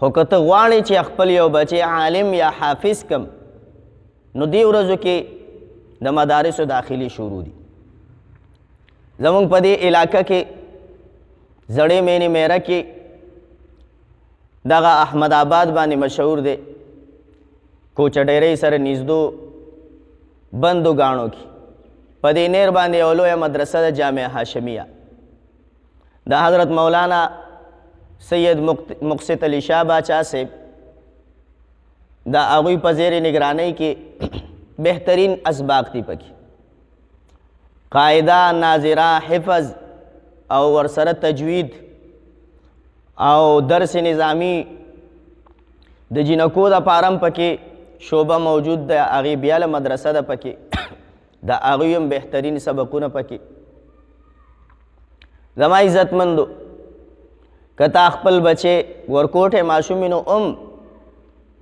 خو که ته غواړې چې خپل یو بچی عالم یا حافظ کم نو دې ورځو کې د مدارسو داخلي شروع دي. زمونږ په دې علاقه کې زړې مینې میره کې دغه احمد آباد باندې مشهور دی، کوچه ډیرۍ سره نږدو بندو ګاڼو کې په دې نیر باندې یوه لویه مدرسه ده جامع هاشمیه. د حضرت مولانا سید مقصد علی شاه باچا صاحب د هغوی په زیر نگرانۍ کې بهترین اسباق دي پکې، قاعده، ناظره، حفظ او ورسره تجوید او درس نظامی د جنکو د پارم پکې شعبه موجود ده، هغې بیاله مدرسه ده پکې، د هغوی هم بهترین سبقونه پکې. زما عزتمندو که تا خپل بچې ورکوټې ماشوم وي نو هم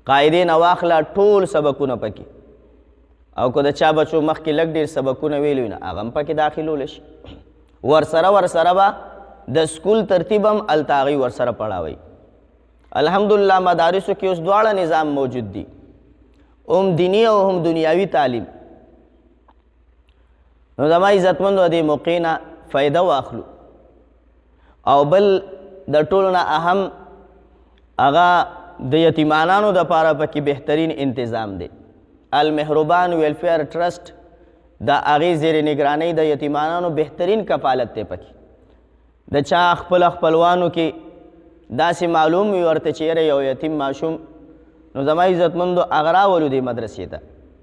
قاعدې نه واخله، ټول سبقونه پکې، او که د چا بچو مخکې لږ ډېر سبقونه ویلي وي نو هغه هم پکې داخلولی شي. ورسره به د سکول ترتیب هم هلته هغوی ورسره پړاوئ. الحمدلله مدارسو کې اوس دواړه نظام موجود دي، هم دینی او هم دنیاوي تعلیم. نو زما عزتمندو دې موقع نه فایده واخلو. او بل د ټولو نه اهم هغه د یتیمانانو دپاره پکې بهترین انتظام دی. المهربان ویلفیر ټرسټ د هغې زیر نگرانۍ د یتیمانانو بهترین کفالت دی پکې. د چا خپلوانو کې داسې معلوم وي ورته چې یاره یو یتیم ماشوم، نو زما عزتمندو هغه راولو دې مدرسې ته.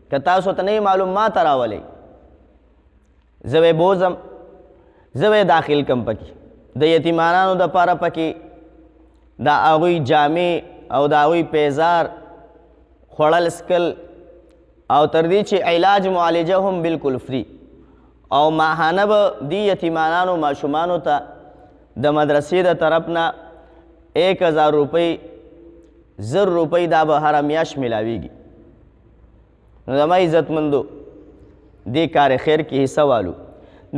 که تاسو ته نه معلوم ما ته راولئ، زه به بوځم، زه به داخل کم پکې. د یتیمانانو دپاره پکې د هغوی جامې او د هغوی پیزار، خوړل سکل او تر دې چې علاج معالجه هم بالکل فری. او ماهانه به دې یتیمانانو ماشومانو ته د مدرسې د طرف نه 1000 روپۍ 1000 روپۍ دا به هره میاشت میلاویږي. نو زما عزتمندو دې کار خیر کې حصه والو.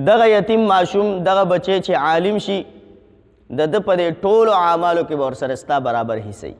دغه یتیم ماشوم، دغه بچی چې عالم شي، د ده په دې ټولو اعمالو کې به ورسره ستا برابر حصه وي.